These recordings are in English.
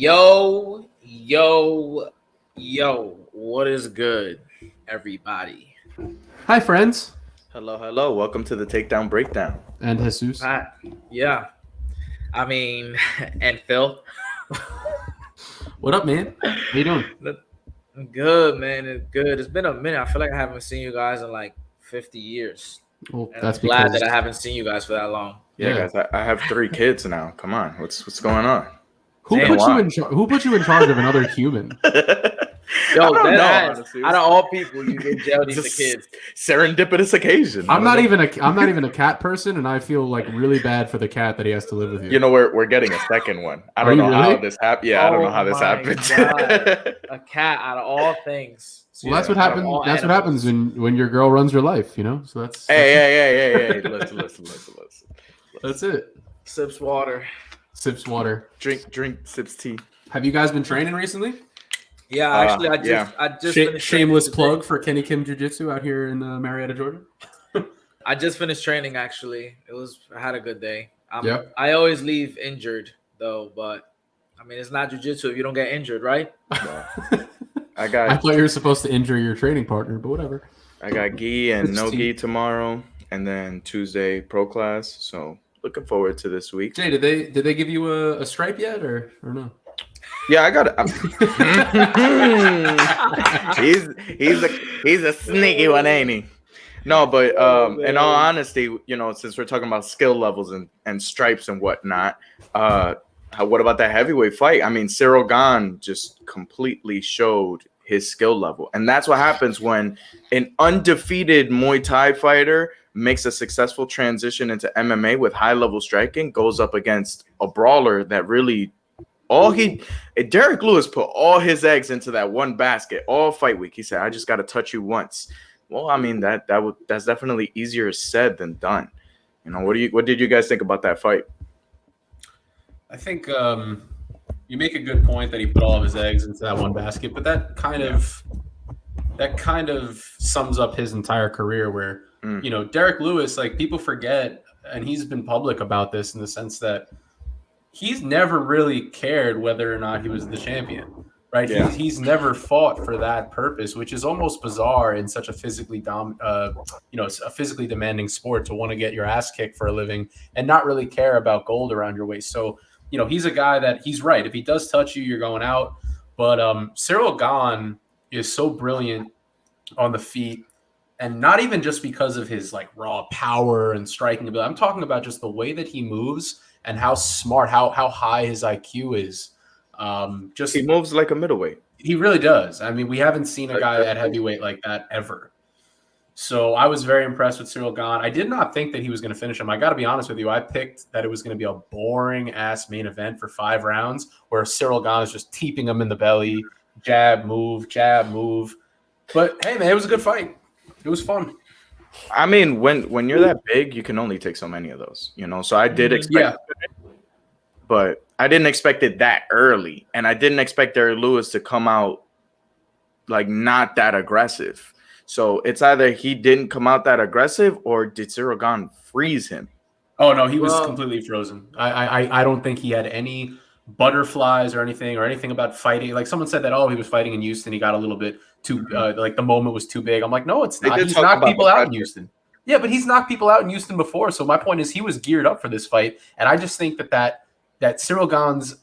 Yo, yo, yo, what is good, everybody? Hi, friends. Hello. Welcome to the Takedown Breakdown. And Jesus. Yeah, I mean, and Phil. What up, man? How you doing? Good, man. It's good. It's been a minute. I feel like I haven't seen you guys in like 50 years. Well, And that's I'm glad because that I haven't seen you guys for that long. Yeah, guys, I have 3 kids now. Come on, what's going on? Who put you in charge of another human? Yo, I don't know, ass, honestly. out of all people, you get Jody the kids. Serendipitous occasion. I'm not even a cat person, and I feel like really bad for the cat that he has to live with you. You know, we're getting a second one. I Are don't you know really? how this happened. Yeah, I don't know how this my happened. God. A cat out of all things. Well, that's what happens. That's what happens when your girl runs your life, you know. So that's Hey. Listen. That's it. Sips water. Sips water. Drink, sips tea. Have you guys been training recently? Yeah, actually, I just finished shameless training plug for Kenny Kim Jiu Jitsu out here in Marietta, Georgia. I just finished training. Actually, I had a good day. Yep. I always leave injured though, but I mean, it's not jiu-jitsu if you don't get injured, right? I thought you were supposed to injure your training partner, but whatever. I got gi and no gi tomorrow, and then Tuesday pro class. So looking forward to this week. Jay, did they give you a stripe yet or no? Yeah, I got it. He's a sneaky one, ain't he? No, but in all honesty, you know, since we're talking about skill levels and stripes and whatnot, what about that heavyweight fight? I mean, Ciryl Gane just completely showed his skill level, and that's what happens when an undefeated Muay Thai fighter makes a successful transition into MMA with high level striking, goes up against a brawler that really. Derek Lewis put all his eggs into that one basket all fight week. He said, "I just got to touch you once." Well, I mean that's definitely easier said than done. You know, what did you guys think about that fight? I think you make a good point that he put all of his eggs into that one basket, but that kind of sums up his entire career. Where you know, Derek Lewis, like, people forget, and he's been public about this in the sense that he's never really cared whether or not he was the champion, right? Yeah. He's never fought for that purpose, which is almost bizarre in such a physically demanding sport, to want to get your ass kicked for a living and not really care about gold around your waist. So, you know, he's a guy that he's right. If he does touch you, you're going out. But Ciryl Gane is so brilliant on the feet, and not even just because of his like raw power and striking ability. I'm talking about just the way that he moves and how smart, how high his IQ is. He moves like a middleweight. He really does. I mean, we haven't seen a guy at heavyweight like that ever. So I was very impressed with Ciryl Gane. I did not think that he was going to finish him. I got to be honest with you. I picked that it was going to be a boring-ass main event for 5 rounds where Ciryl Gane is just teeping him in the belly, jab, move. But, hey, man, it was a good fight. It was fun. I mean, when you're that big, you can only take so many of those, you know. So I did expect it, but I didn't expect it that early, and I didn't expect Derek Lewis to come out like not that aggressive. So it's either he didn't come out that aggressive, or did Ciryl Gane freeze him? Oh no, he was completely frozen. I don't think he had any butterflies or anything about fighting. Like, someone said that, he was fighting in Houston, he got a little bit too like the moment was too big. I'm like, no, it's not. He's knocked people out in Houston. Yeah, but he's knocked people out in Houston before. So my point is, he was geared up for this fight, and I just think that Ciryl Gane's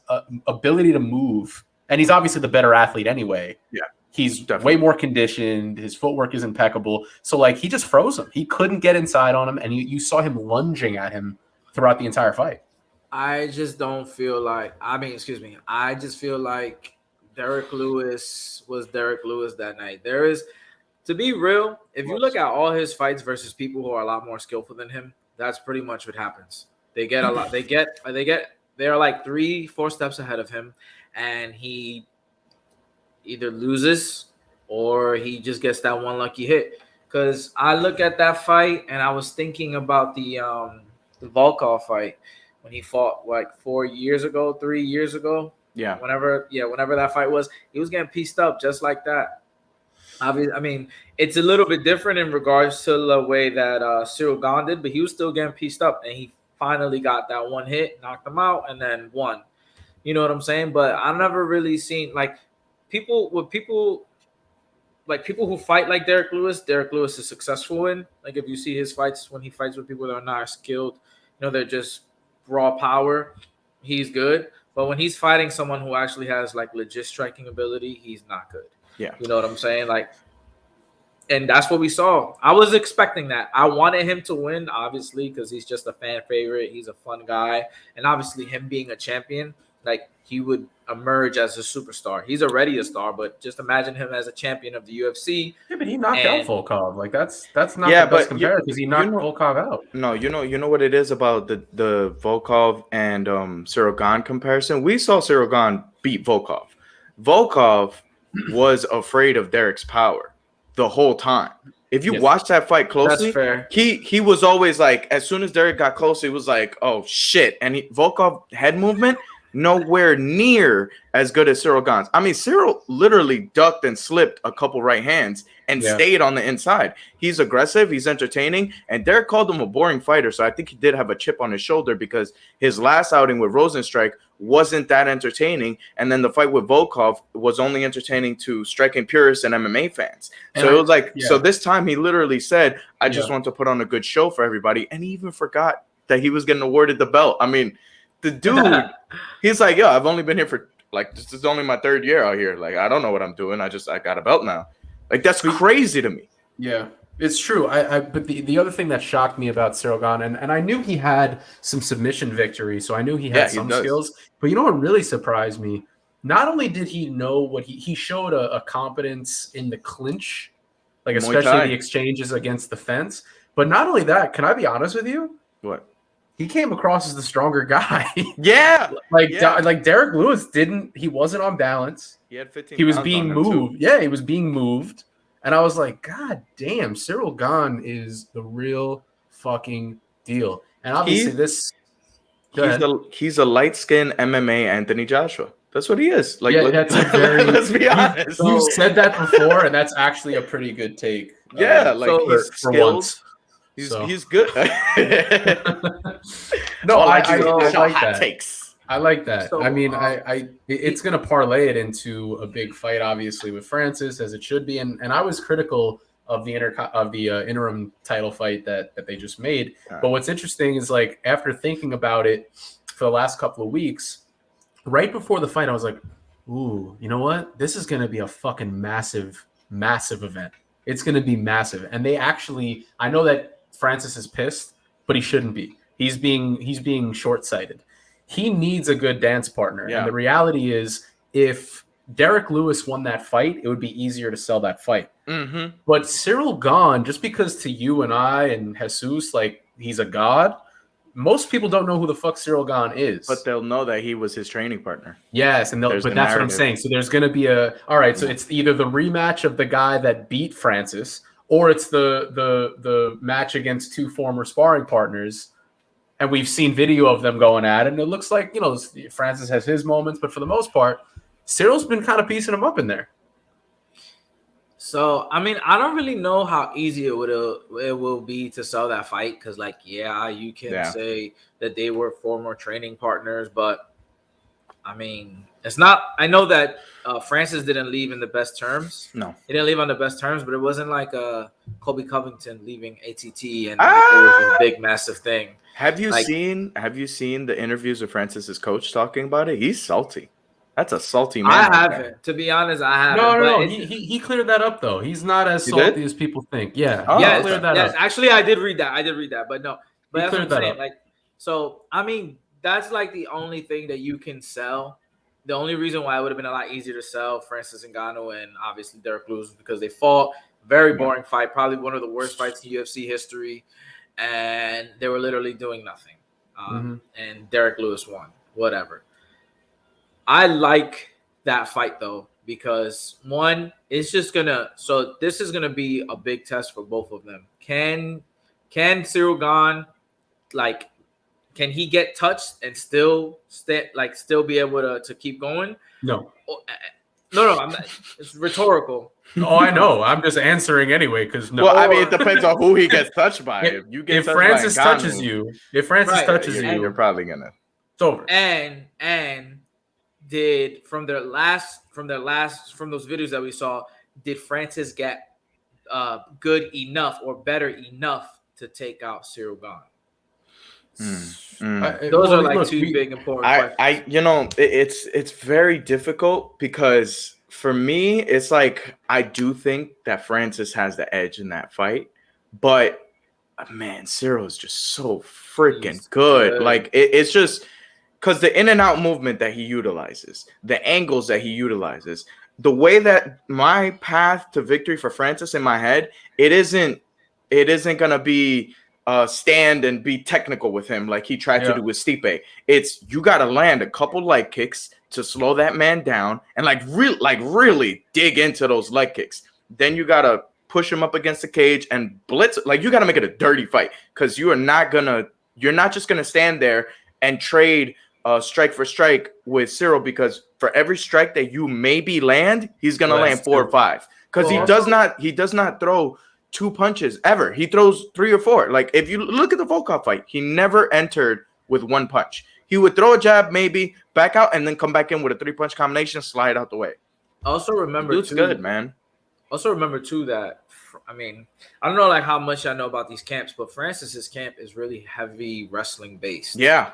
ability to move, and he's obviously the better athlete anyway. Yeah, he's definitely way more conditioned. His footwork is impeccable. So like, he just froze him. He couldn't get inside on him, and you saw him lunging at him throughout the entire fight. I just don't feel like. I just feel like Derek Lewis was Derek Lewis that night. To be real, if you look at all his fights versus people who are a lot more skillful than him, that's pretty much what happens. They get a lot. They're like 3-4 steps ahead of him, and he either loses or he just gets that one lucky hit. Because I look at that fight and I was thinking about the Volkov fight when he fought like 3 years ago. Yeah. Whenever that fight was, he was getting pieced up just like that. Obviously, I mean, it's a little bit different in regards to the way that Ciryl Gane did, but he was still getting pieced up, and he finally got that one hit, knocked him out, and then won. You know what I'm saying? But I've never really seen like people who fight like Derek Lewis. Derek Lewis is successful in. Like if you see his fights when he fights with people that are not skilled, they're just raw power. He's good. But when he's fighting someone who actually has like legit striking ability, he's not good. Yeah. You know what I'm saying? Like, and that's what we saw. I was expecting that. I wanted him to win, obviously, because he's just a fan favorite. He's a fun guy. And obviously, him being a champion, like, he would emerge as a superstar. He's already a star, but just imagine him as a champion of the UFC. Yeah, but he knocked out Volkov. Like, that's not Yeah, the best but comparison because he knocked Volkov out. No, you know what it is about the Volkov and Ciryl Gane comparison? We saw Ciryl Gane beat Volkov. Volkov was afraid of Derek's power the whole time. If you watch that fight closely, he was always like, as soon as Derek got close, he was like, oh shit. And Volkov head movement, nowhere near as good as Ciryl Gane's. I mean, Ciryl literally ducked and slipped a couple right hands and stayed on the inside. He's aggressive, he's entertaining, and Derek called him a boring fighter. So I think he did have a chip on his shoulder because his last outing with Rosenstrike wasn't that entertaining. And then the fight with Volkov was only entertaining to striking purists and MMA fans. So it was like, so this time he literally said, I just want to put on a good show for everybody. And he even forgot that he was getting awarded the belt. I mean, the dude, he's like, yo, I've only been here for, like, this is only my third year out here. Like, I don't know what I'm doing. I got a belt now. Like, that's crazy to me. Yeah, it's true. But the other thing that shocked me about Ciryl Gane, and I knew he had some submission victory, so I knew he had some skills. But you know what really surprised me? Not only did he know what he showed a competence in the clinch, like especially the exchanges against the fence. But not only that, can I be honest with you? What? He came across as the stronger guy. Like Derek Lewis he wasn't on balance. He had 15 He was being moved. Yeah, he was being moved. And I was like, God damn, Ciryl Gane is the real fucking deal. And obviously he's a light-skinned MMA Anthony Joshua. That's what he is. Like, that's a very let's be honest. You've said that before, and that's actually a pretty good take. Yeah, like he's for once. He's good. No, I like that. Takes. I like that. So, I mean, it's going to parlay it into a big fight, obviously, with Francis, as it should be. And I was critical of the interim title fight that they just made. But what's interesting is, like, after thinking about it for the last couple of weeks, right before the fight, I was like, ooh, you know what? This is going to be a fucking massive, massive event. It's going to be massive. And they actually, I know that Francis is pissed, but he shouldn't be. He's being short-sighted. He needs a good dance partner. Yeah. And the reality is, if Derek Lewis won that fight, it would be easier to sell that fight. Mm-hmm. But Ciryl Gane, just because to you and I and Jesus, like, he's a god, most people don't know who the fuck Ciryl Gane is. But they'll know that he was his training partner. Yes, but that's narrative. What I'm saying. So there's going to be all right, so it's either the rematch of the guy that beat Francis, or it's the match against two former sparring partners. And we've seen video of them going at it, and it looks like, Francis has his moments, but for the most part, Cyryl's been kind of piecing them up in there. So, I mean, I don't really know how easy it will be to sell that fight because, like, you can say that they were former training partners, but, I mean, it's not – I know that Francis didn't leave in the best terms. No. He didn't leave on the best terms, but it wasn't like Colby Covington leaving ATT and it was a big, massive thing. Have you seen the interviews with Francis's coach talking about it? He's salty. That's a salty man. I haven't. To be honest, I haven't. No. He cleared that up, though. He's not as salty as people think. Yeah. Yes, cleared that up. Actually, I did read that. But no. But that's what I'm saying. Up. Like, so, I mean, that's like the only thing that you can sell. The only reason why it would have been a lot easier to sell Francis Ngannou and obviously Derek Lewis was because they fought. Very boring fight. Probably one of the worst fights in UFC history. And they were literally doing nothing. And Derek Lewis won. Whatever. I like that fight, though, because, one, it's just going to – so this is going to be a big test for both of them. Can Ciryl Gane, like, can he get touched and still be able to keep going? No. No, I'm not, it's rhetorical. Oh, I know. I'm just answering anyway because no. Well, I mean, it depends on who he gets touched by. If Francis touches you, you're probably gonna. it's over. And did from those videos that we saw, did Francis get good enough or better enough to take out Ciryl Gane? Those are like two big important questions. It's very difficult because for me, it's like I do think that Francis has the edge in that fight, but man, Ciryl is just so freaking good. Like it's just because the in and out movement that he utilizes, the angles that he utilizes, the way that my path to victory for Francis in my head, it isn't gonna be stand and be technical with him like he tried to do with Stipe. It's you got to land a couple leg kicks to slow that man down and really dig into those leg kicks. Then you got to push him up against the cage and blitz. Like you got to make it a dirty fight because you're not just gonna stand there and trade strike for strike with Ciryl, because for every strike that you maybe land, he's gonna land 4 or 5 because he does not throw 2 punches ever. He throws 3 or 4. Like if you look at the Volkov fight, he never entered with 1 punch. He would throw a jab, maybe back out, and then come back in with a 3-punch combination, slide out the way. Also remember, dude's good, man. Also remember too that I don't know like how much I know about these camps, but Francis's camp is really heavy wrestling based. Yeah.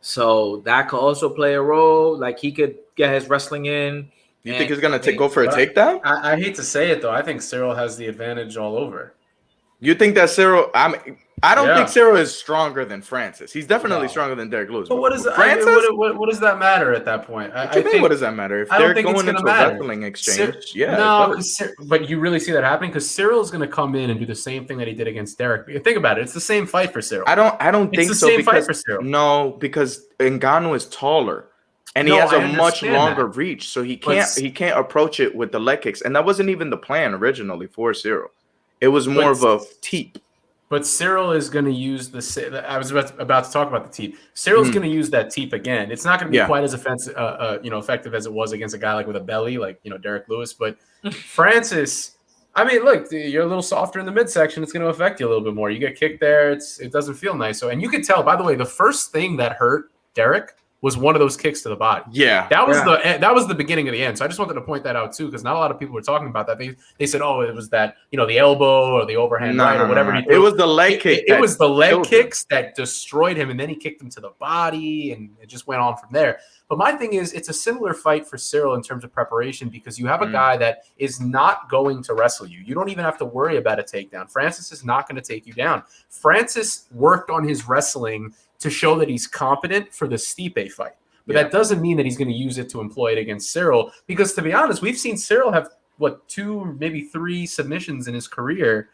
So that could also play a role. Like he could get his wrestling in. You think he's gonna go for a takedown? I hate to say it though. I think Ciryl has the advantage all over. You think that Ciryl? I don't think Ciryl is stronger than Francis. He's definitely stronger than Derek Lewis. But what does Francis? What does that matter at that point? What does that matter if they're going into a wrestling exchange? But you really see that happening because Ciryl is going to come in and do the same thing that he did against Derek. Think about it; it's the same fight for Ciryl. I don't think so. Same fight for Ciryl. No, because Ngannou is taller. And he has a much longer reach, so he can't approach it with the leg kicks. And that wasn't even the plan originally for Ciryl. It was more of a teep. But Ciryl is going to use I was about to talk about the teep. Cyryl's going to use that teep again. It's not going to be quite as effective as it was against a guy like with a belly, like Derek Lewis. But Francis, look, you're a little softer in the midsection. It's going to affect you a little bit more. You get kicked there. It doesn't feel nice. So, and you could tell. By the way, the first thing that hurt Derek was one of those kicks to the body. Yeah. That was the beginning of the end. So I just wanted to point that out too, because not a lot of people were talking about that. They said, oh, it was that, the elbow or the overhand or whatever. No. It was the leg kick. It was the leg kicks that destroyed him, and then he kicked him to the body, and it just went on from there. But my thing is, it's a similar fight for Ciryl in terms of preparation, because you have a guy that is not going to wrestle you. You don't even have to worry about a takedown. Francis is not going to take you down. Francis worked on his wrestling to show that he's competent for the Stipe fight. But that doesn't mean that he's going to use it to employ it against Ciryl, because to be honest, we've seen Ciryl have 2, maybe 3 submissions in his career,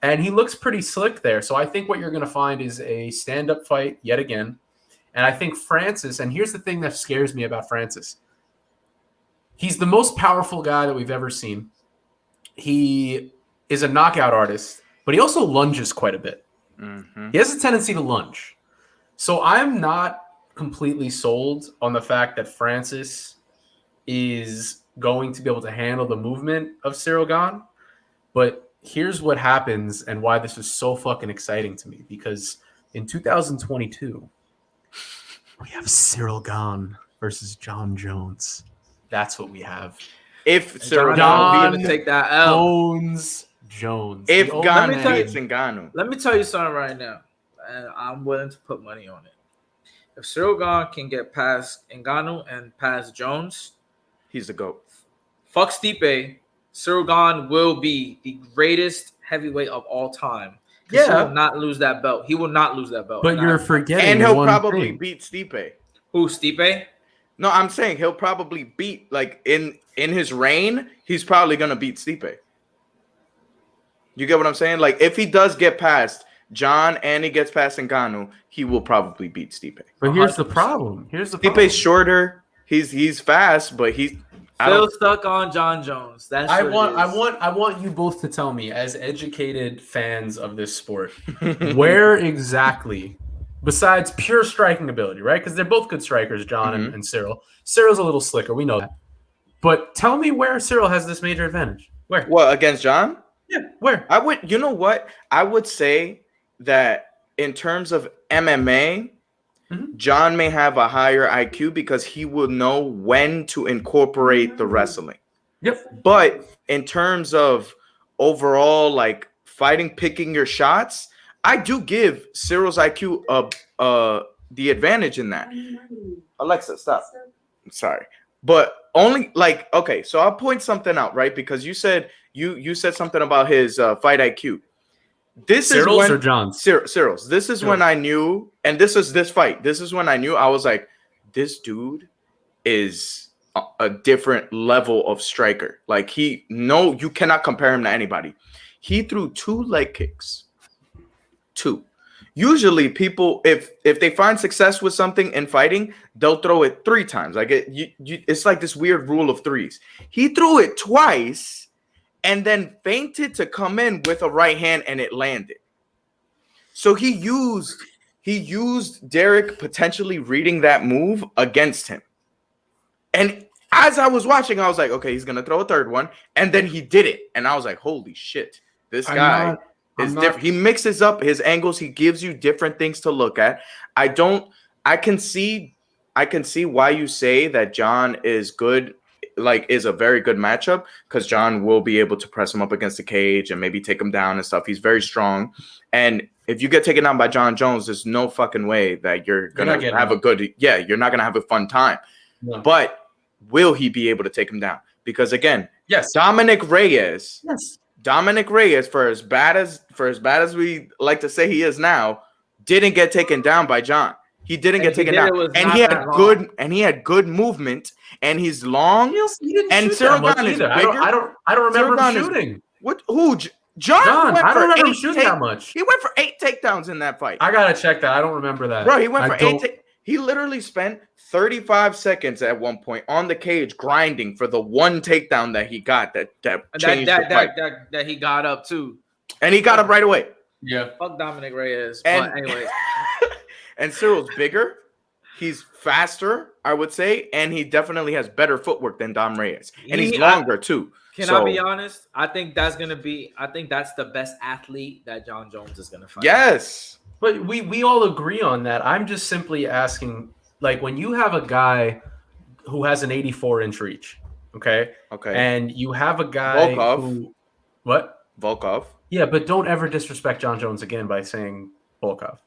and he looks pretty slick there. So I think what you're going to find is a stand-up fight yet again. And I think Francis, and here's the thing that scares me about Francis. He's the most powerful guy that we've ever seen. He is a knockout artist, but he also lunges quite a bit. Mm-hmm. He has a tendency to lunge. So I'm not completely sold on the fact that Francis is going to be able to handle the movement of Ciryl Gane. But here's what happens and why this is so fucking exciting to me. Because in 2022, we have Ciryl Gane versus John Jones. That's what we have. If Ciryl Gane beat him, take that L. Jones. If Gane beats Ngannou. Let me tell you something right now, and I'm willing to put money on it. If Ciryl Gane can get past Ngannou and past Jones, he's the GOAT. Fuck Stipe. Ciryl Gane will be the greatest heavyweight of all time. Yeah, he will not lose that belt. He will not lose that belt. But you're forgetting, and he'll probably beat Stipe. Who, Stipe? No, I'm saying he'll probably beat, like in his reign, he's probably gonna beat Stipe. You get what I'm saying? Like if he does get past John and he gets past Ngannou, he will probably beat Stipe. But here's the problem. Stipe's shorter. He's fast, but he's still stuck on John Jones. That's I want you both to tell me, as educated fans of this sport, where exactly, besides pure striking ability, right? Because they're both good strikers, John and Ciryl. Cyryl's a little slicker, we know that. But tell me where Ciryl has this major advantage. Where? What, against John? Yeah, where? You know what? I would say that in terms of MMA, John may have a higher IQ because he will know when to incorporate the wrestling. Yep. But in terms of overall, like fighting, picking your shots, I do give Cyryl's IQ the advantage in that. Alexa, stop. Sorry, but only like okay. So I'll point something out, right? Because you said you said something about his fight IQ. This Cyryl's is when, or John's? Cyryl's. This is when I knew, and this is this fight. This is when I knew I was like, this dude is a different level of striker. Like you cannot compare him to anybody. He threw 2 leg kicks. 2. Usually people, if they find success with something in fighting, they'll throw it 3 times. Like it's like this weird rule of 3s. He threw it twice and then feinted to come in with a right hand and it landed. So he used Derek potentially reading that move against him. And as I was watching, I was like, okay, he's going to throw a 3rd one. And then he did it. And I was like, holy shit, this guy is different. He mixes up his angles. He gives you different things to look at. I can see why you say that John is good, like is a very good matchup, because John will be able to press him up against the cage and maybe take him down and stuff. He's very strong. And if you get taken down by John Jones, there's no fucking way that you're going to have you're not going to have a fun time. No. But will he be able to take him down? Because again, yes, Dominic Reyes, for as bad as we like to say he is now, didn't get taken down by John. He didn't get taken down, and he had good movement, and he's long. And Ciryl Gane is bigger. I don't remember him shooting. John I don't remember him shooting that much. He went for 8 takedowns in that fight. I gotta check that. I don't remember that. Bro, he went for 8. He literally spent 35 seconds at one point on the cage grinding for the 1 takedown that he got that changed the fight. That he got up too. And he got up right away. Yeah. Fuck Dominic Reyes. But anyway. And Cyryl's bigger. He's faster, I would say. And he definitely has better footwork than Dom Reyes. And he's longer too. Can I be honest? I think that's the best athlete that John Jones is gonna fight. Yes. But we all agree on that. I'm just simply asking, like, when you have a guy who has an 84-inch reach, okay, and you have a guy who, what? Volkov. Yeah, but don't ever disrespect John Jones again by saying Volkov.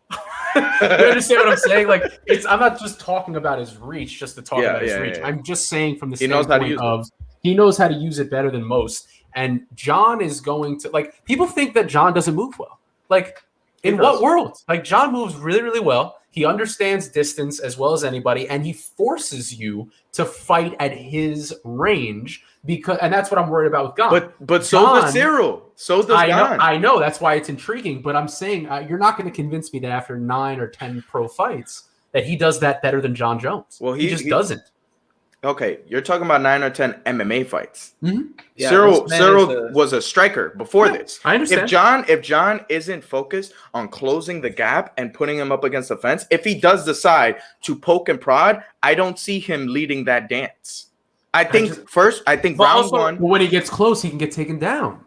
You understand what I'm saying? Like, I'm not just talking about his reach just to talk about his reach. Yeah. I'm just saying from the standpoint of he knows how to use it better than most. And John is going to, like, people think that John doesn't move well. Like, in what world? Like, John moves really, really well. He understands distance as well as anybody, and he forces you to fight at his range and that's what I'm worried about with Gane. But so does Ciryl. So does Gane. I know. That's why it's intriguing. But I'm saying you're not going to convince me that after 9 or 10 pro fights that he does that better than John Jones. Well, he just doesn't. Okay, you're talking about 9 or 10 MMA fights. Mm-hmm. Yeah, Ciryl was a striker before this. I understand. If John isn't focused on closing the gap and putting him up against the fence, if he does decide to poke and prod, I don't see him leading that dance. I think round one. When he gets close, he can get taken down.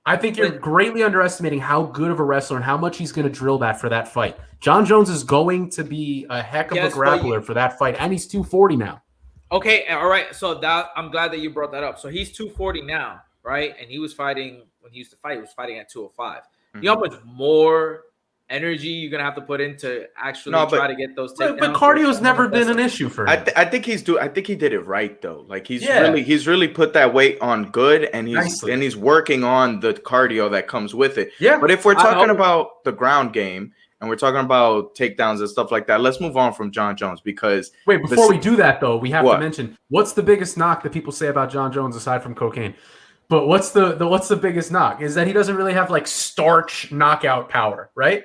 I think you're greatly underestimating how good of a wrestler and how much he's going to drill that for that fight. John Jones is going to be a heck of a grappler for that fight, and he's 240 now. Okay, all right. So I'm glad that you brought that up. So he's 240 now, right? And he was fighting when he used to fight. He was fighting at 205. You know how much more energy you're gonna have to put in to actually try to get those takedowns? But cardio's never been an issue for him. I think he did it right though. Like he's really put that weight on good, and he's working on the cardio that comes with it. Yeah. But if we're talking about the ground game, and we're talking about takedowns and stuff like that, let's move on from John Jones because before we do that though, we have to mention what's the biggest knock that people say about John Jones aside from cocaine. But what's the biggest knock is that he doesn't really have like starch knockout power, right?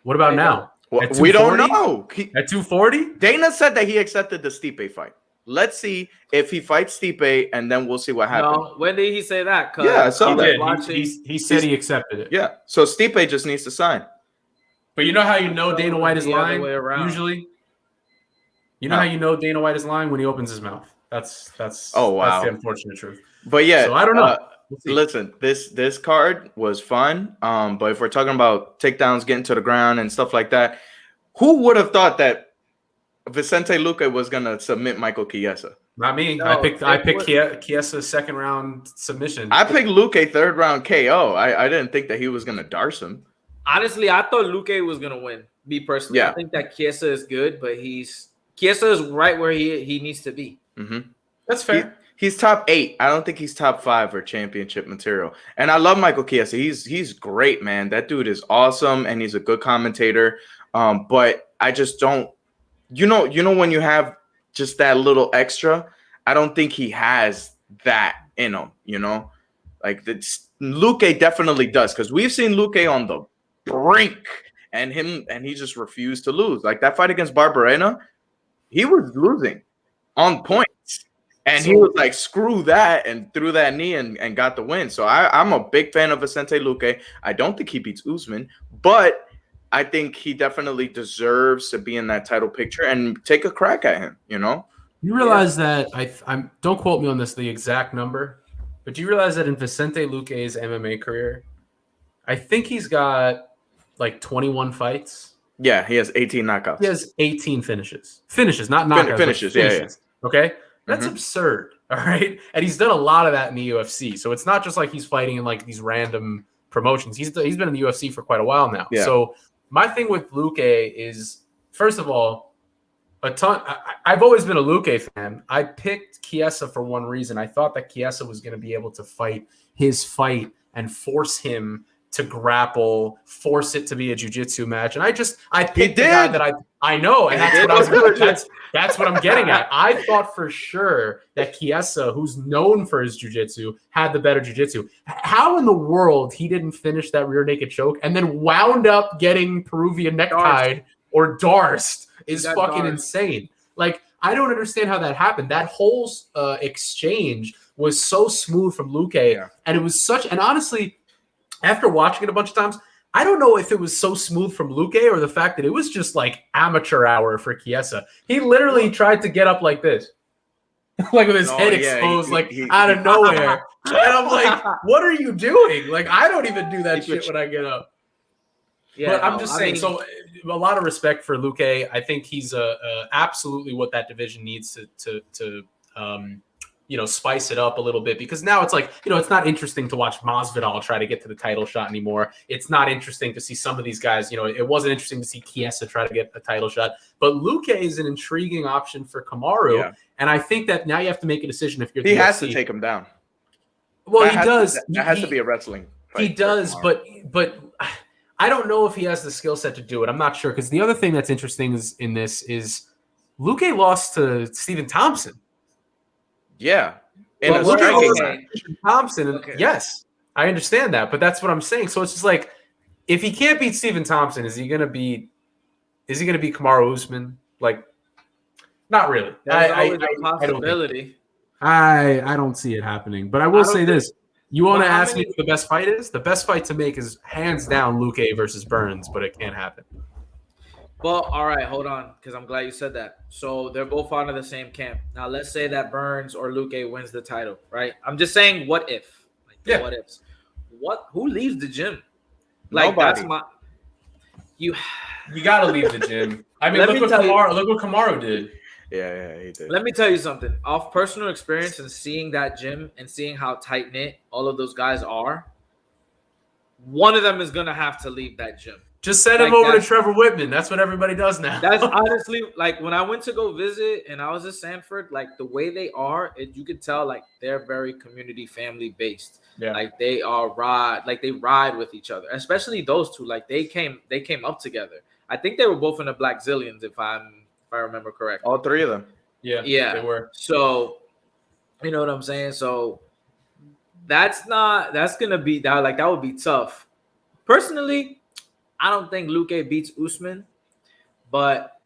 What about now? Well, we don't know. At 240? Dana said that he accepted the Stipe fight. Let's see if he fights Stipe, and then we'll see what happens. No, when did he say that? Yeah, I saw that. He said he accepted it. Yeah, so Stipe just needs to sign. But you know how you know Dana White is lying? Usually, how you know Dana White is lying when he opens his mouth. That's that's the unfortunate truth. But yeah, so I don't know. Listen, this card was fun. But if we're talking about takedowns, getting to the ground and stuff like that, Who would have thought that Vicente Luque was gonna submit Michael Chiesa? Not me. No, I picked Chiesa's second round submission. I picked Luque third round KO. I didn't think that he was gonna darce him. Honestly, I thought Luque was gonna win. Me personally, Yeah. I think that Chiesa is good, but Chiesa is right where he needs to be. Mm-hmm. That's fair. He's top 8. I don't think he's top 5 for championship material. And I love Michael Chiesa. He's great, man. That dude is awesome, and he's a good commentator. But I just don't. You know when you have just that little extra, I don't think he has that in him. Like Luque definitely does, because we've seen Luque on the brink, and he just refused to lose. Like that fight against Barberena, he was losing on points, and he was like, screw that, and threw that knee and got the win. So I'm a big fan of Vicente Luque. I don't think he beats Usman, but I think he definitely deserves to be in that title picture and take a crack at him. You realize that I'm don't quote me on this, the exact number, but do you realize that in Vicente Luque's MMA career, I think he's got like 21 fights. Yeah, he has 18 knockouts. He has 18 finishes. Finishes, not knockouts. Finishes. Yeah. Okay? That's absurd. All right? And he's done a lot of that in the UFC. So it's not just like he's fighting in like these random promotions. He's been in the UFC for quite a while now. Yeah. So my thing with Luque is, first of all, I've always been a Luque fan. I picked Chiesa for one reason. I thought that Chiesa was going to be able to fight his fight and force him to grapple, force it to be a jiu-jitsu match. And I picked the guy that I know, and that's what I'm getting at. I thought for sure that Chiesa, who's known for his jiu-jitsu, had the better jiu-jitsu. How in the world he didn't finish that rear naked choke and then wound up getting Peruvian necktied or darsed is fucking insane. Like, I don't understand how that happened. That whole exchange was so smooth from Luque, and it was such – and honestly, after watching it a bunch of times, I don't know if it was so smooth from Luque or the fact that it was just like amateur hour for Chiesa. He literally tried to get up like this, like with his head exposed, out of nowhere. And I'm like, what are you doing? Like, I don't even do that shit when I get up. Yeah, but I'm just saying. So, a lot of respect for Luque. I think he's absolutely what that division needs to spice it up a little bit, because now it's like, it's not interesting to watch Masvidal try to get to the title shot anymore. It's not interesting to see some of these guys, it wasn't interesting to see Chiesa try to get a title shot, but Luque is an intriguing option for Kamaru. Yeah. And I think that now you have to make a decision if you're he has to take him down. Well, he does. That has to be a wrestling fight. He does, but I don't know if he has the skill set to do it. I'm not sure, because the other thing that's interesting is Luque lost to Stephen Thompson. Yeah. And Thompson. Okay. Yes, I understand that, but that's what I'm saying. So it's just like, if he can't beat Stephen Thompson, is he gonna beat Kamaru Usman? Like, not really. There's always a possibility. I don't see it happening. But I will say this. You want to ask me what the best fight is? The best fight to make is hands down Luque versus Burns, but it can't happen. Well, all right, hold on, because I'm glad you said that. So they're both out of the same camp. Now, let's say that Burns or Luque wins the title, right? I'm just saying, what if? What ifs? Who leaves the gym? Like, nobody. You got to leave the gym. I mean, look what Kamaru did. Yeah, he did. Let me tell you something. Off personal experience and seeing that gym and seeing how tight-knit all of those guys are, one of them is going to have to leave that gym. Just send him over to Trevor Whitman. That's what everybody does now. That's honestly, like, when I went to go visit and I was at Sanford, like, the way they are, you could tell, like, they're very community family based. Yeah. Like, they ride with each other, especially those two. Like, they came up together. I think they were both in the Black Zillions, if I remember correctly. All three of them. Yeah, they were. So, you know what I'm saying? So that would be tough. Personally, I don't think Luque beats Usman, but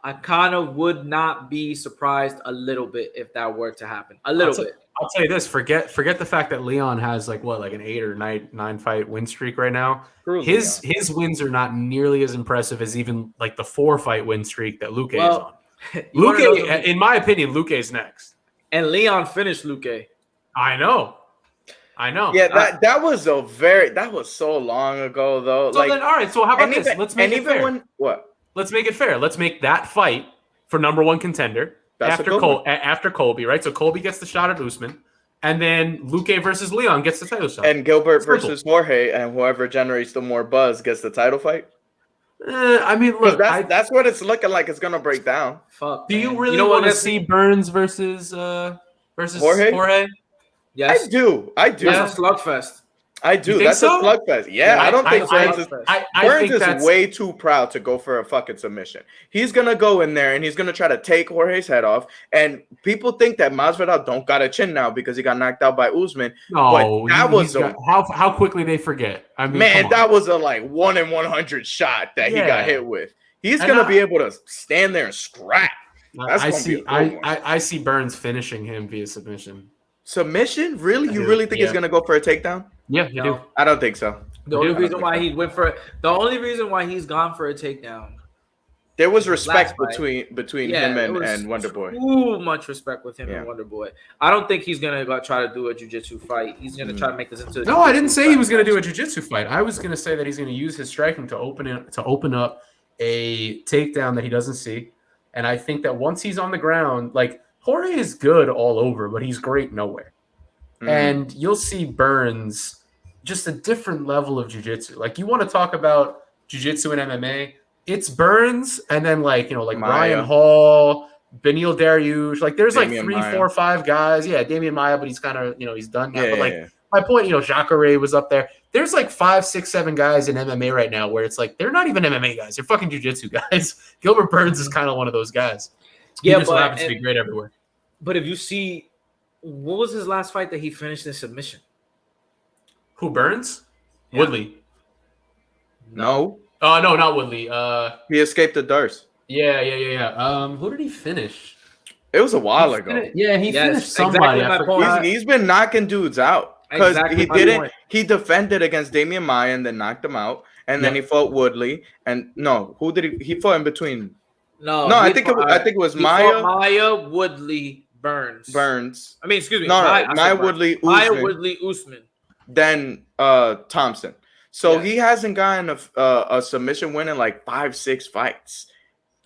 I kind of would not be surprised a little bit if that were to happen. A little bit. I'll tell you this: forget the fact that Leon has like an 8 or 9 fight win streak right now. His wins are not nearly as impressive as even like the 4 fight win streak that Luque is on. Luque, in my opinion, Luque is next. And Leon finished Luque. I know. Yeah, that was so long ago though. So then, all right. So how about this? Let's make it fair. What? let's make it fair. Let's make that fight for number one contender after Colby, right? So Colby gets the shot at Usman, and then Luque versus Leon gets the title shot. And Gilbert versus Jorge, and whoever generates the more buzz gets the title fight. I mean, look, that's what it's looking like. It's gonna break down. Fuck. Do you really want to see Burns versus Jorge? Yes, I do. That's a slugfest. I do. That's a slugfest. Yeah, I don't think Burns is way too proud to go for a fucking submission. He's gonna go in there and he's gonna try to take Jorge's head off. And people think that Masvidal don't got a chin now because he got knocked out by Usman. No, how quickly they forget. I mean, man, that was a 1 in 100 shot that he got hit with. He's gonna be able to stand there and scrap. I see Burns finishing him via submission. Submission? Really? You really think he's gonna go for a takedown? Yeah, you do. I don't think so. The only reason why he's gone for a takedown. There was respect between him and Wonder Boy. Too much respect with him and Wonder Boy. I don't think he's gonna try to do a jiu-jitsu fight. He's gonna try to make this into. No, I didn't say he was gonna do a jiu-jitsu fight. I was gonna say that he's gonna use his striking to open up a takedown that he doesn't see. And I think that once he's on the ground, Jorge is good all over, but he's great nowhere. And you'll see Burns just a different level of jiu-jitsu. You want to talk about jiu-jitsu and MMA, it's Burns and then Ryan Hall, Beneil Dariush. There's Damian 3, Maia. 4, 5 guys. Yeah, Damian Maia, but he's kind of, he's done now. Yeah, my point, Jacare was up there. There's 5, 6, 7 guys in MMA right now where it's they're not even MMA guys. They're fucking jiu-jitsu guys. Gilbert Burns is kind of one of those guys. He just happens to be great everywhere. But if you see, what was his last fight that he finished in submission? Who, Burns? Yeah. Woodley. No. No, not Woodley. He escaped the Durst. Yeah. Who did he finish? It was a while ago. He finished somebody. Exactly he's been knocking dudes out because he defended against Damian Maia and then knocked him out, and then he fought Woodley. And who did he fought in between? I think it was Maia. Maia, Woodley, Burns. I mean, excuse me. Maia, Woodley, Usman. Then Thompson. So he hasn't gotten a submission win in 5, 6 fights.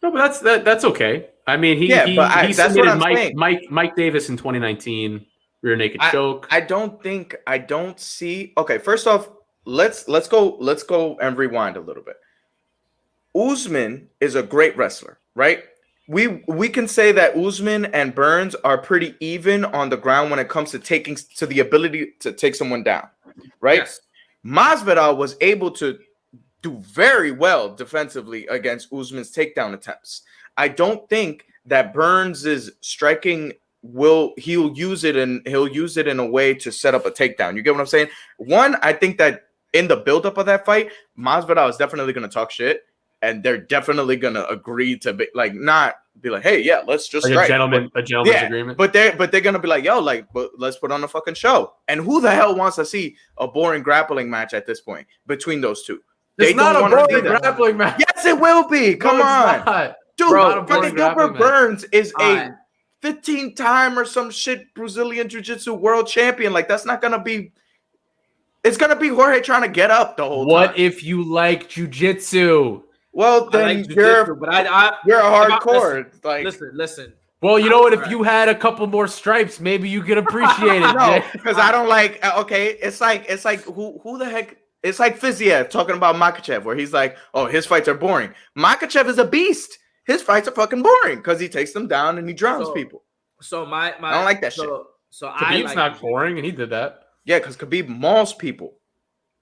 No, but that's okay. I mean, he submitted Mike Davis in 2019, rear naked choke. I don't see. Okay, first off, let's go and rewind a little bit. Usman is a great wrestler, right? We can say that Usman and Burns are pretty even on the ground when it comes to the ability to take someone down, right? Yes. Masvidal was able to do very well defensively against Usman's takedown attempts. I don't think that Burns' striking he'll use it in a way to set up a takedown. You get what I'm saying? One, I think that in the buildup of that fight, Masvidal is definitely going to talk shit, and they're definitely going to agree to not be hey, yeah, let's just strike. A gentleman's agreement. But they're going to be yo, but let's put on a fucking show. And who the hell wants to see a boring grappling match at this point between those two? It's not a boring grappling match. Yes, it will be. Come on. Dude, fucking Gilbert Burns is a 15-time or some shit Brazilian Jiu-Jitsu world champion. That's not going to be... It's going to be Jorge trying to get up the whole time. What if you like Jiu-Jitsu? Well, then you're a hardcore. Listen. Well, you know what? If you had a couple more stripes, maybe you could appreciate it. No, because I don't like... Okay, it's like who the heck... It's like Fiziev talking about Makhachev, where he's his fights are boring. Makhachev is a beast. His fights are fucking boring because he takes them down and he drowns people. So I don't like that shit. So Khabib's not boring, and he did that. Yeah, because Khabib mauls people.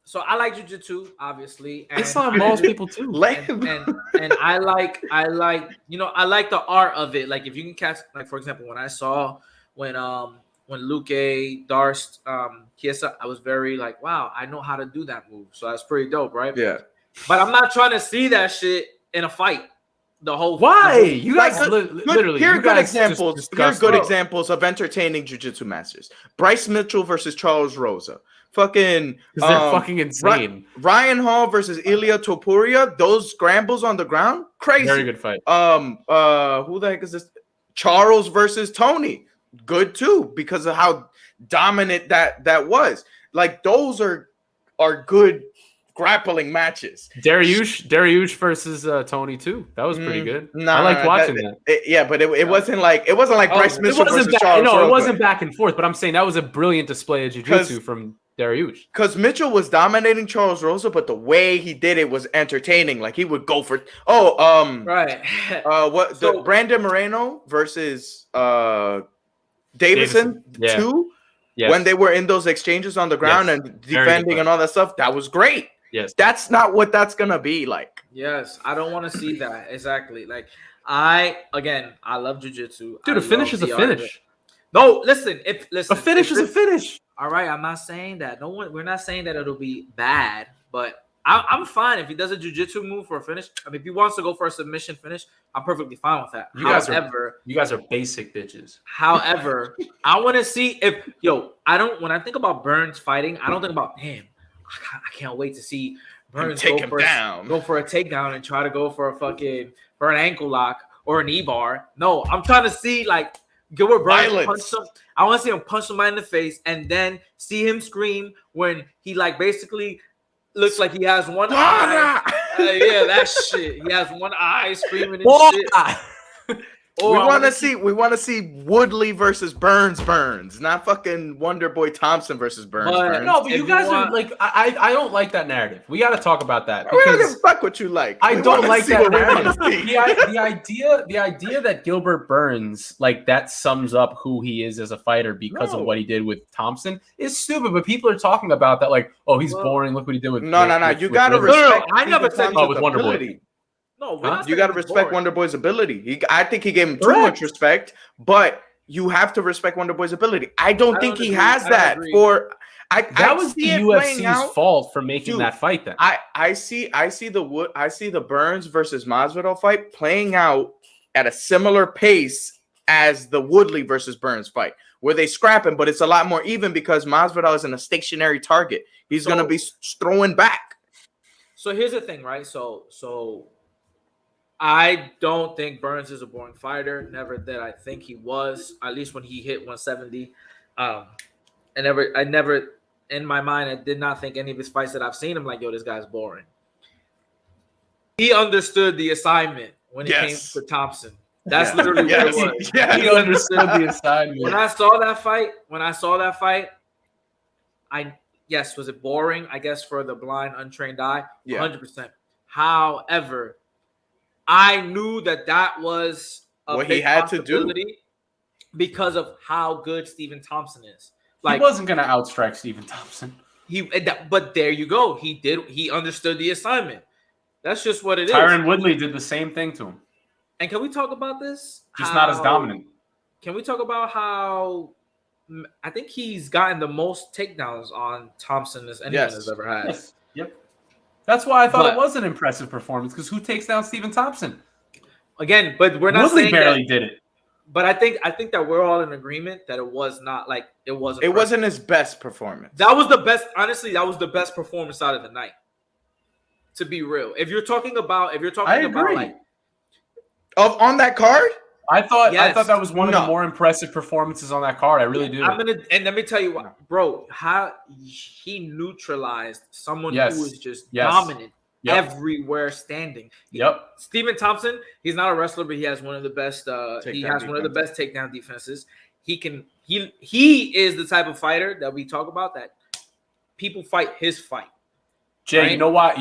So I like jiu-jitsu, obviously. And Islam mauls people too. And I like the art of it. If you can catch, for example, when I saw when Luque Darst Chiesa, I was very wow, I know how to do that move. So that's pretty dope, right? Yeah. But I'm not trying to see that shit in a fight. Why? You guys literally. Here are good examples. Here are good examples of entertaining jiu-jitsu masters. Bryce Mitchell versus Charles Rosa. Fucking. They're fucking insane. Ryan Hall versus Ilia Topuria. Those scrambles on the ground, crazy. Very good fight. Who the heck is this? Charles versus Tony. Good too, because of how dominant that was. Those are good grappling matches. Dariush versus Tony too. That was pretty good. I liked watching that. But it wasn't like Bryce Mitchell versus Charles Rosa. It wasn't back and forth. But I'm saying that was a brilliant display of jiu-jitsu from Dariush. Because Mitchell was dominating Charles Rosa, but the way he did it was entertaining. Like he would go for right. Brandon Moreno versus Davison 2. Yes. When they were in those exchanges on the ground and defending and all that stuff, that was great. Yes, that's not what that's gonna be like. Yes, I don't want to see that exactly. Like I love jiu-jitsu. Dude, a finish is a finish. No, listen. A finish is a finish. All right, I'm not saying that. We're not saying that it'll be bad, but I'm fine if he does a jiu-jitsu move for a finish. I mean, if he wants to go for a submission finish, I'm perfectly fine with that. You guys are basic bitches. However, I want to see when I think about Burns fighting, I don't think about I can't wait to see Burns go for a takedown and try to go for an ankle lock or a knee bar. No, I'm trying to see like Gilbert Burns punch him. I want to see him punch somebody in the face and then see him scream when he like basically looks like he has one eye. That shit. He has one eye screaming and shit. We want to see Woodley versus Burns, not fucking Wonder Boy Thompson versus Burns. No, but you guys are like, I don't like that narrative. We got to talk about that. We don't give a fuck what you like. I don't like that narrative. The idea that Gilbert Burns, like that sums up who he is as a fighter because of what he did with Thompson is stupid. But people are talking about that like, oh, he's boring. Look what he did with You got to respect. I never said with Wonder Boy. No, you got to respect Wonder Boy's ability. I think he gave him too much respect, but you have to respect Wonder Boy's ability. I don't think he has that. That was the UFC's fault for making that fight. Then I see the Burns versus Masvidal fight playing out at a similar pace as the Woodley versus Burns fight, where they scrapping, but it's a lot more even because Masvidal isn't a stationary target. He's gonna be throwing back. So here's the thing, right? So I don't think Burns is a boring fighter. Never that I think he was, at least when he hit 170. I never, in my mind, I did not think any of his fights that I've seen him like, yo, this guy's boring. He understood the assignment when it came to Thompson. That's literally what it was. He understood the assignment. When I saw that fight, was it boring? I guess for the blind, untrained eye, 100%. However, I knew that was what he had to do because of how good Stephen Thompson is. Like he wasn't going to outstrike Stephen Thompson. But there you go. He understood the assignment. That's just what it is. Tyron Woodley did the same thing to him. And can we talk about this? Just not as dominant. Can we talk about how I think he's gotten the most takedowns on Thompson as anyone has ever had? Yes. Yep. That's why I thought it was an impressive performance because who takes down Stephen Thompson? Again, but we're not Woodley saying barely did it. But I think that we're all in agreement that it was not like it wasn't. It wasn't his best performance. That was the best. Honestly, that was the best performance out of the night. To be real, if you're talking about like on that card, I thought that was one of the more impressive performances on that card. I really do. And let me tell you what, bro, how he neutralized someone who was just dominant everywhere standing. Stephen Thompson, he's not a wrestler, but he has one of the best. He has one of the best takedown defenses. He is the type of fighter that we talk about that people fight his fight. Jay, right? You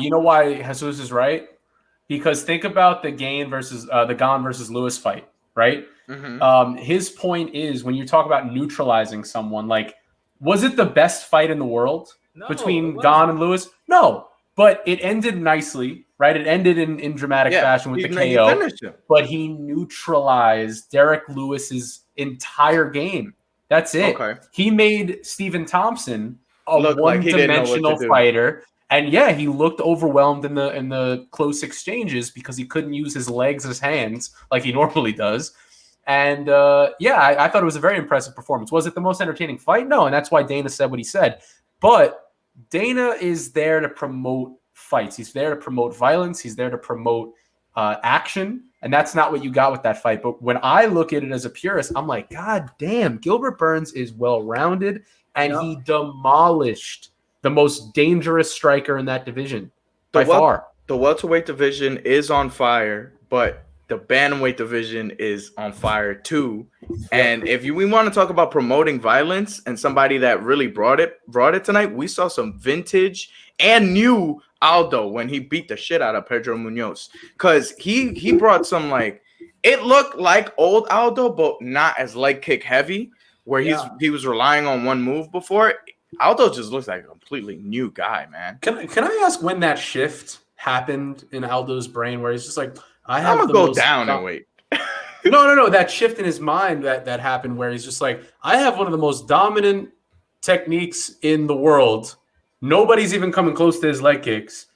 know why Jesus is right? Because think about the Gane versus the Gane versus Lewis fight, right? Mm-hmm. His point is when you talk about neutralizing someone, like, was it the best fight in the world between Gane and Lewis? No, but it ended nicely, right? It ended in dramatic fashion with the KO. But he neutralized Derek Lewis's entire game. That's it. Okay. He made Stephen Thompson a one-dimensional fighter. And he looked overwhelmed in the close exchanges because he couldn't use his legs as hands like he normally does. And I thought it was a very impressive performance. Was it the most entertaining fight? No, and that's why Dana said what he said. But Dana is there to promote fights. He's there to promote violence. He's there to promote action. And that's not what you got with that fight. But when I look at it as a purist, I'm like, God damn, Gilbert Burns is well-rounded, and he demolished the most dangerous striker in that division by far. The welterweight division is on fire, but the bantamweight division is on fire too. And if we want to talk about promoting violence and somebody that really brought it tonight, we saw some vintage and new Aldo when he beat the shit out of Pedro Munoz, because he brought some, like, it looked like old Aldo, but not as leg kick heavy, where he was relying on one move before. Aldo just looks like a completely new guy, man. Can I ask when that shift happened in Aldo's brain, where he's just like, I'm gonna go down and wait. No. That shift in his mind that happened, where he's just like, I have one of the most dominant techniques in the world. Nobody's even coming close to his leg kicks,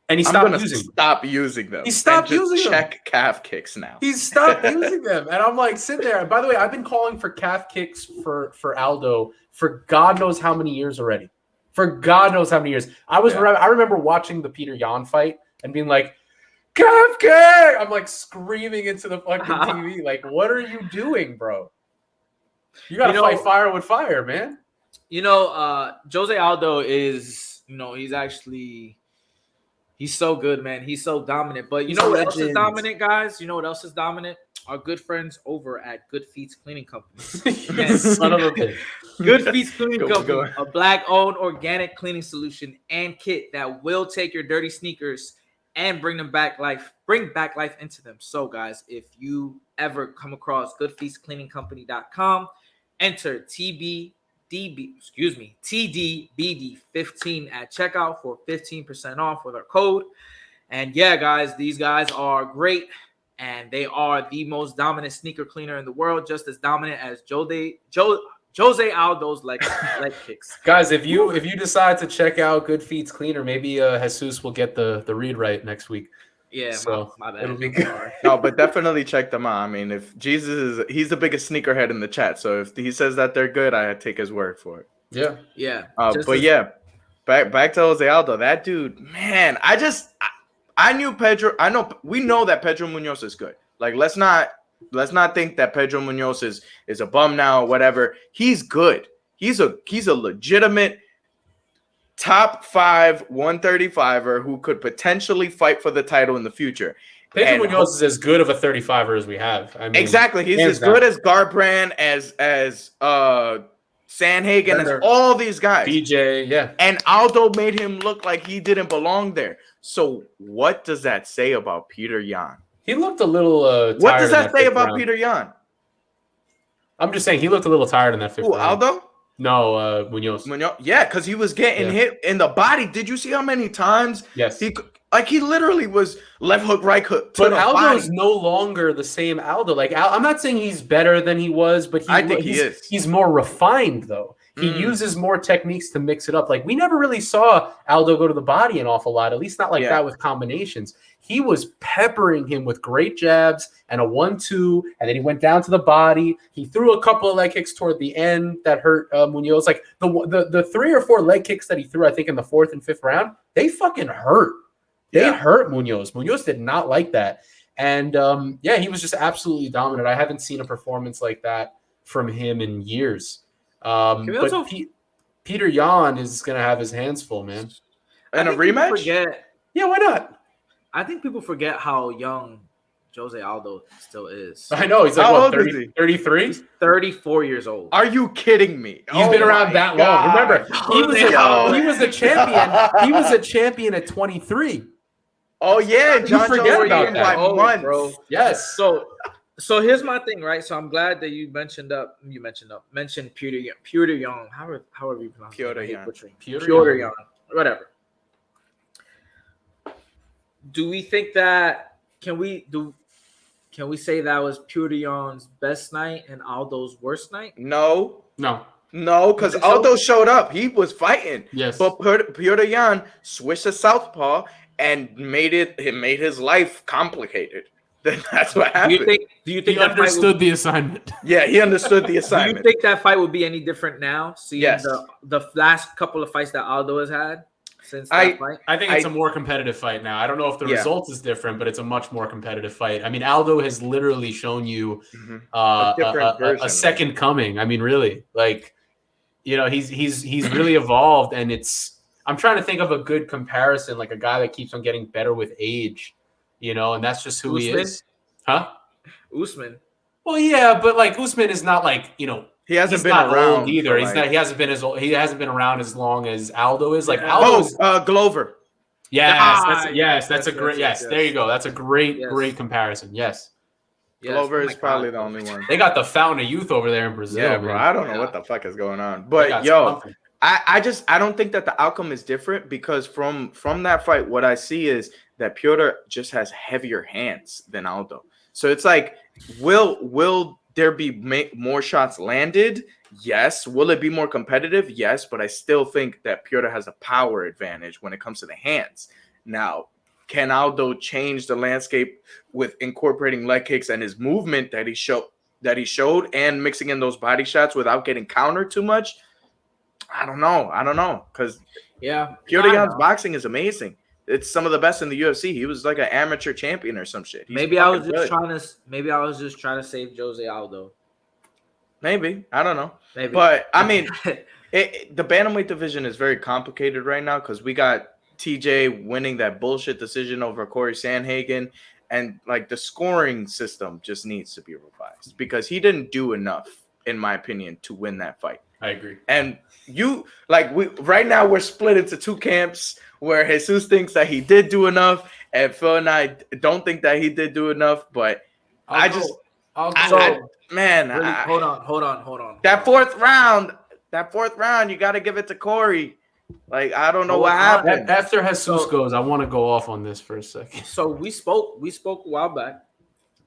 and he stopped using them. He stopped using them. Check calf kicks now. He stopped using them, and I'm like sitting there. And by the way, I've been calling for calf kicks for Aldo for God knows how many years already. For God knows how many years. I remember watching the Peter Yan fight and being like, calf kick! I'm like screaming into the fucking TV. Like, what are you doing, bro? You gotta fight fire with fire, man. Jose Aldo is, he's so good, man. He's so dominant. But you know what else is dominant, guys? You know what else is dominant? Our good friends over at Good Feet's Cleaning Company. Son of a bitch. Good Feet's Cleaning Company, a black-owned organic cleaning solution and kit that will take your dirty sneakers and bring back life into them. So, guys, if you ever come across goodfeetscleaningcompany.com, enter TDBD15 at checkout for 15% off with our code. And yeah, guys, these guys are great, and they are the most dominant sneaker cleaner in the world, just as dominant as Jose Aldo's leg kicks. Guys, if you decide to check out Good Feet's Cleaner, maybe Jesus will get the read right next week. Yeah, so my bad. It'll be good. No, but definitely check them out. I mean, if he's the biggest sneakerhead in the chat, so if he says that they're good, I take his word for it. Yeah. Back to Jose Aldo. That dude, man, we know that Pedro Munoz is good. Like, let's not think that Pedro Munoz is a bum now or whatever. He's good. He's a legitimate top 5 135er who could potentially fight for the title in the future. Pedro Munoz is as good of a 35er as we have. I mean, exactly. He's as good as Garbrandt, as Sandhagen, as all these guys. BJ, yeah. And Aldo made him look like he didn't belong there. So what does that say about Peter Yan? He looked a little tired. What does that say about Peter Yan? I'm just saying he looked a little tired in that fifth round. Aldo? No, Munoz. Yeah, because he was getting hit in the body. Did you see how many times? Yes. He literally was left hook, right hook. But Aldo's no longer the same Aldo. Like, I'm not saying he's better than he was, but I think he is. He's more refined, though. He uses more techniques to mix it up. Like, we never really saw Aldo go to the body an awful lot, at least not like that with combinations. He was peppering him with great jabs and a 1-2, and then he went down to the body. He threw a couple of leg kicks toward the end that hurt Munoz. Like, the 3 or 4 leg kicks that he threw, I think, in the 4th and 5th round, they fucking hurt. They hurt Munoz. Munoz did not like that. And, he was just absolutely dominant. I haven't seen a performance like that from him in years. But Peter Yan is going to have his hands full, man. And a rematch? Yeah, why not? I think people forget how young Jose Aldo still is. I know. He's like, how what, old is he? 33? He's 34 years old. Are you kidding me? He's been around that long. Remember, he was a champion. He was a champion at 23. Oh, yeah. You forget about that. Months. Bro. Yes. So here's my thing, right? So I'm glad that you mentioned Peter Yan. However you pronounce it. Peter Yan. Whatever. Do we think that can we say that was Peter Yan's best night and Aldo's worst night? No, because so? Aldo showed up. He was fighting. Yes. But Peter Yan switched to southpaw and made his life complicated. That's what happened. Do you think he understood the assignment? Yeah, he understood the assignment. Do you think that fight would be any different now? Seeing the last couple of fights that Aldo has had since that fight? I think it's a more competitive fight now. I don't know if the result is different, but it's a much more competitive fight. I mean, Aldo has literally shown you a second coming. I mean, really, like, he's really evolved, and it's I'm trying to think of a good comparison, like a guy that keeps on getting better with age, and that's just who he Usman? is. Huh? Usman. Well, yeah, but like Usman is not like, He hasn't he's been not old around either. for, He's not. He hasn't been as old. He hasn't been around as long as Aldo is. Like Yeah. Aldo is. Glover. Yes, yes, that's a great. Yes, there you go. That's a great comparison. Yes. Glover oh is probably the only one. They got the fountain of youth over there in Brazil. Yeah, bro. Man. I don't know what the fuck is going on, but yo, something. I don't think that the outcome is different because from that fight, what I see is that Piotr just has heavier hands than Aldo. So it's like, will there be more shots landed? Yes. Will it be more competitive? Yes. But I still think that Piotr has a power advantage when it comes to the hands. Now, can Aldo change the landscape with incorporating leg kicks and his movement that he showed and mixing in those body shots without getting countered too much? I don't know. Because Piotr Jan's boxing is amazing. It's some of the best in the UFC. He was like an amateur champion or some shit. Maybe I was just trying to save Jose Aldo. Maybe. I don't know. Maybe. But I mean, the bantamweight division is very complicated right now because we got TJ winning that bullshit decision over Corey Sandhagen, and like the scoring system just needs to be revised because he didn't do enough, in my opinion, to win that fight. I agree. And right now we're split into two camps where Jesus thinks that he did do enough, and Phil and I don't think that he did do enough. But hold on. That fourth round, you got to give it to Corey. Like, I don't know what happened. After Jesus goes, I want to go off on this for a second. So we spoke a while back,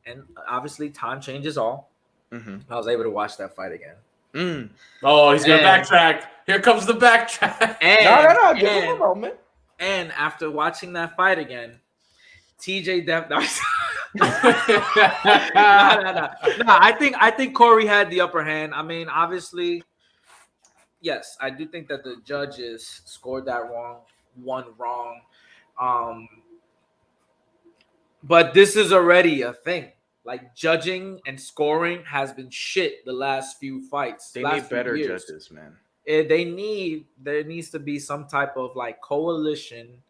and obviously time changes all. Mm-hmm. I was able to watch that fight again. Oh, he's gonna backtrack. Here comes the backtrack. No. Give him a moment. And after watching that fight again, TJ I think Corey had the upper hand. I mean, obviously, yes, I do think that the judges scored that one wrong. But this is already a thing. Like, judging and scoring has been shit the last few fights. They need better judges, man. There needs to be some type of like coalition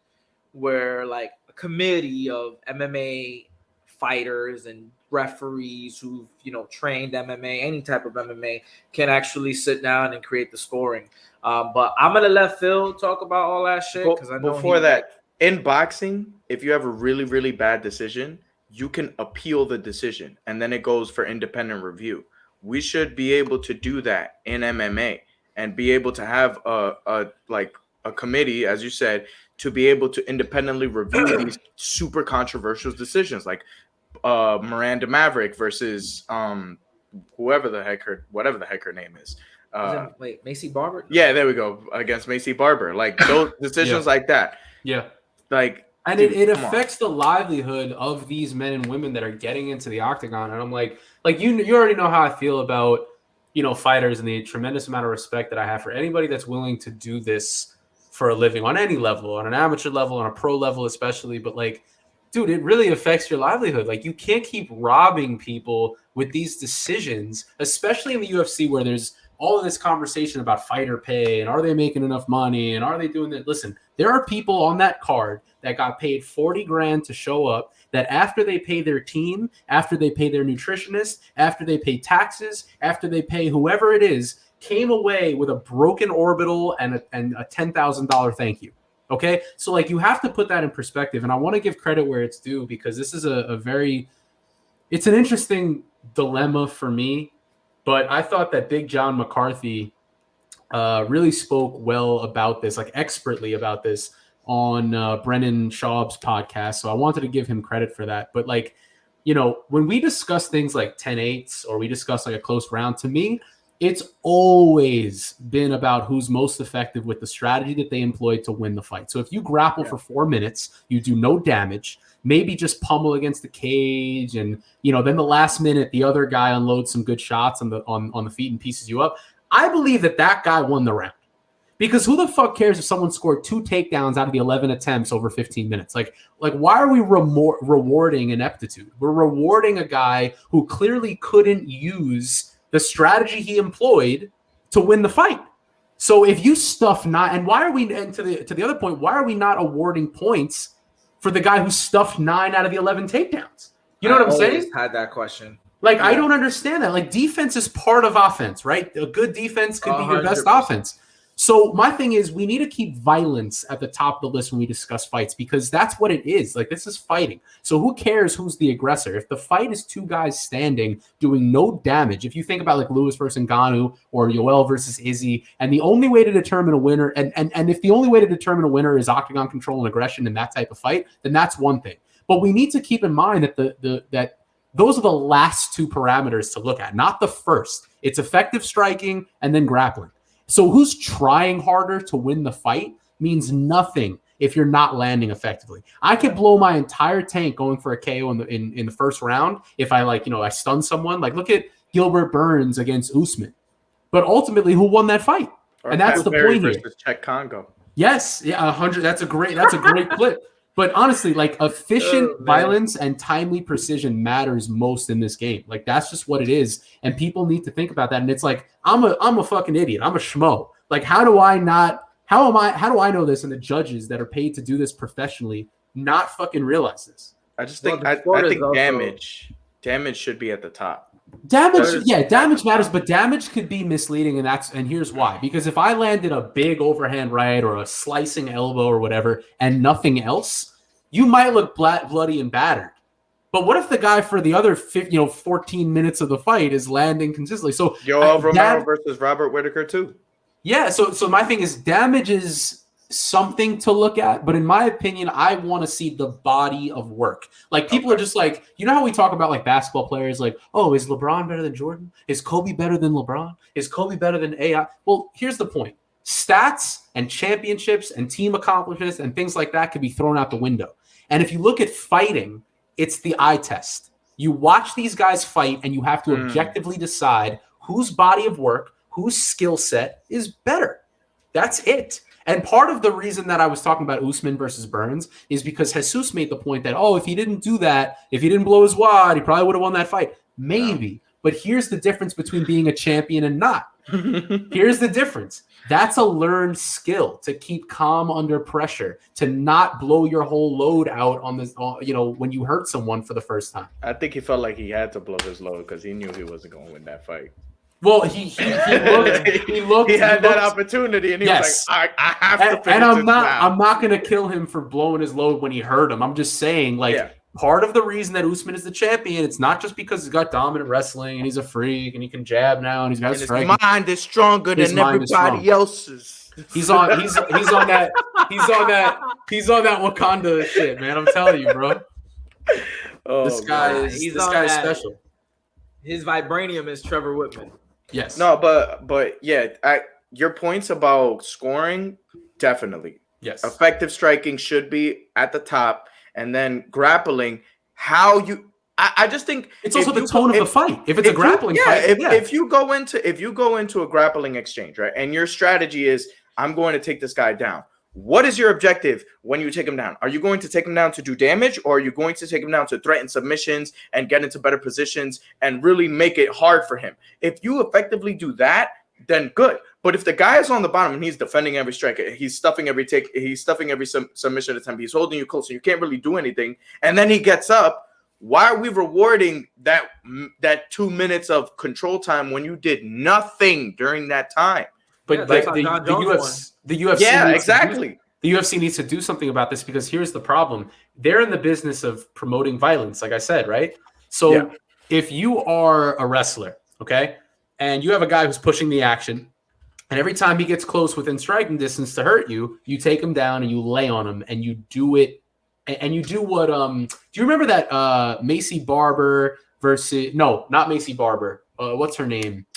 where like a committee of MMA fighters and referees who've trained MMA, any type of MMA, can actually sit down and create the scoring. But I'm gonna let Phil talk about all that shit because I know before that, in boxing, if you have a really, really bad decision, you can appeal the decision and then it goes for independent review. We should be able to do that in MMA and be able to have a committee, as you said, to be able to independently review these super controversial decisions, like Miranda Maverick versus whatever the heck her name is. Macy Barber? Yeah, there we go. Against Macy Barber. Like those decisions like that. Yeah. Like, and it affects the livelihood of these men and women that are getting into the octagon. And I'm like you already know how I feel about, fighters and the tremendous amount of respect that I have for anybody that's willing to do this for a living on any level, on an amateur level, on a pro level especially. But like, dude, it really affects your livelihood. Like, you can't keep robbing people with these decisions, especially in the UFC where there's all of this conversation about fighter pay and are they making enough money and are they doing that? Listen, there are people on that card that got paid $40,000 to show up, that after they pay their team, after they pay their nutritionist, after they pay taxes, after they pay whoever it is, came away with a broken orbital and a $10,000 thank you. Okay. So like, you have to put that in perspective. And I want to give credit where it's due because this is it's an interesting dilemma for me. But I thought that Big John McCarthy really spoke well about this, like expertly about this on Brennan Schaub's podcast. So I wanted to give him credit for that. But like, when we discuss things like 10-8s or we discuss like a close round, to me, it's always been about who's most effective with the strategy that they employed to win the fight. So if you grapple for 4 minutes, you do no damage, maybe just pummel against the cage, and then the last minute the other guy unloads some good shots on the feet and pieces you up. I believe that guy won the round. Because who the fuck cares if someone scored 2 takedowns out of the 11 attempts over 15 minutes? Like why are we rewarding ineptitude? We're rewarding a guy who clearly couldn't use the strategy he employed to win the fight. So if you stuff 9, and why are we, and to the other point, why are we not awarding points for the guy who stuffed 9 out of the 11 takedowns? You know what I'm saying? Had that question. Like, I don't understand that. Like, defense is part of offense, right? A good defense could be your best 100%. offense. So my thing is, we need to keep violence at the top of the list when we discuss fights, because that's what it is. Like, this is fighting. So who cares who's the aggressor? If the fight is 2 guys standing doing no damage, if you think about like Lewis versus Ngannou or Yoel versus Izzy, and the only way to determine a winner, and if the only way to determine a winner is octagon control and aggression in that type of fight, then that's one thing. But we need to keep in mind that that those are the last 2 parameters to look at, not the first. It's effective striking and then grappling. So who's trying harder to win the fight means nothing if you're not landing effectively. I could blow my entire tank going for a KO in the first round if I stun someone. Like, look at Gilbert Burns against Usman. But ultimately, who won that fight? And that's the point here. Czech Congo. Yes, yeah, 100. That's a great clip. But honestly, like, efficient violence and timely precision matters most in this game. Like, that's just what it is, and people need to think about that. And it's like, I'm a fucking idiot. I'm a schmo. Like, how do I know this? And the judges that are paid to do this professionally not fucking realize this. I just think damage should be at the top. Damage matters, but damage could be misleading, and here's why. Because if I landed a big overhand right or a slicing elbow or whatever and nothing else, you might look bloody and battered. But what if the guy for the other 14 minutes of the fight is landing consistently? So Yoel Romero versus Robert Whittaker too. Yeah, so my thing is, damage is something to look at, but in my opinion, I want to see the body of work. Like, people are just like, you know how we talk about like basketball players, like, oh, is LeBron better than Jordan? Is Kobe better than LeBron? Is Kobe better than AI? Well, here's the point. Stats and championships and team accomplishments and things like that could be thrown out the window. And if you look at fighting, it's the eye test. You watch these guys fight and you have to objectively decide whose body of work, whose skill set is better. That's it. And part of the reason that I was talking about Usman versus Burns is because Jesus made the point that, oh, if he didn't do that, if he didn't blow his wad, he probably would have won that fight. Maybe. But here's the difference between being a champion and not. Here's the difference. That's a learned skill, to keep calm under pressure, to not blow your whole load out on this, when you hurt someone for the first time. I think he felt like he had to blow his load because he knew he wasn't going to win that fight. Well, he looked. He had that opportunity, and he was like, "I have to." Finish and this now. I'm not going to kill him for blowing his load when he hurt him. I'm just saying, part of the reason that Usman is the champion, it's not just because he's got dominant wrestling and he's a freak and he can jab now and he's got his mind is stronger than everybody else's. He's on that Wakanda shit, man. I'm telling you, bro. This guy is special. His vibranium is Trevor Whitman. Yes. No, but yeah, your points about scoring, definitely. Yes. Effective striking should be at the top, and then grappling. I just think it's also the tone of the fight. If it's a grappling fight, if you go into a grappling exchange, right, and your strategy is, I'm going to take this guy down. What is your objective when you take him down? Are you going to take him down to do damage, or are you going to take him down to threaten submissions and get into better positions and really make it hard for him? If you effectively do that, then good. But if the guy is on the bottom and he's defending every strike, he's stuffing every take, he's stuffing every submission attempt, he's holding you close, and you can't really do anything, and then he gets up, why are we rewarding that 2 minutes of control time when you did nothing during that time? But the UFC, exactly. The UFC needs to do something about this, because here's the problem. They're in the business of promoting violence, like I said, right? So if you are a wrestler, okay, and you have a guy who's pushing the action, and every time he gets close within striking distance to hurt you, you take him down and you lay on him, and you do it, and you do what do you remember that Macy Barber versus not Macy Barber, what's her name?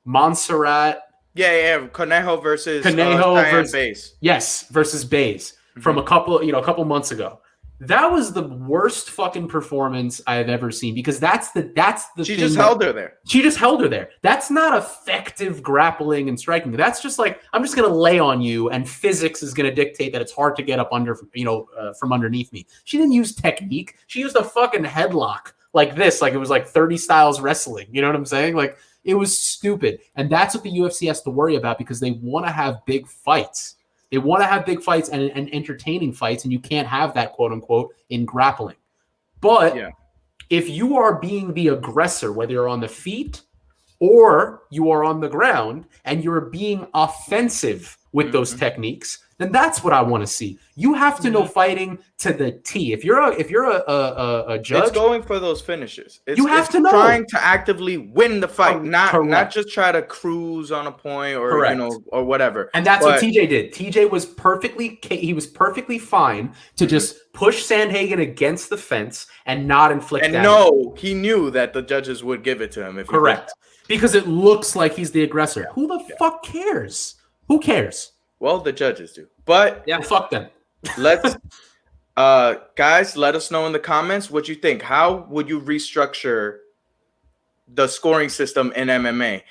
Montserrat. Yeah, Conejo versus Bays. Yes, versus Bays from a couple months ago. That was the worst fucking performance I have ever seen, because that's the She just held her there. She just held her there. That's not effective grappling and striking. That's just like, I'm just gonna lay on you, and physics is gonna dictate that it's hard to get up under from underneath me. She didn't use technique. She used a fucking headlock like this, like it was like 30 styles wrestling. You know what I'm saying? Like, It was stupid. And that's what the UFC has to worry about because they want to have big fights. They want to have big fights and entertaining fights, and you can't have that, quote unquote, in grappling. But if you are being the aggressor, whether you're on the feet or you are on the ground and you're being offensive with those techniques, then that's what I want to see. You have to know fighting to the T. If you're a judge, it's going for those finishes. You have to know. Trying to actively win the fight, not just try to cruise on a point or or whatever. And that's what TJ did. TJ was perfectly fine to just push Sandhagen against the fence and not inflict damage. No, he knew that the judges would give it to him if he did that. Because it looks like he's the aggressor. Who the fuck cares? Who cares? Well, the judges do. But fuck them. Let's guys, let us know in the comments what you think. How would you restructure the scoring system in MMA?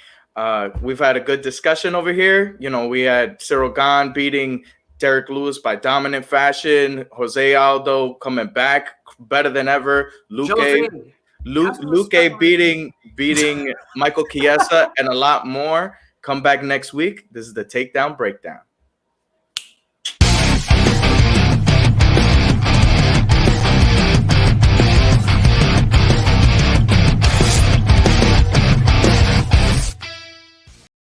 We've had a good discussion over here. We had Ciryl Gane beating Derek Lewis by dominant fashion. Jose Aldo coming back better than ever. Luque beating Michael Chiesa and a lot more. Come back next week. This is the Takedown Breakdown.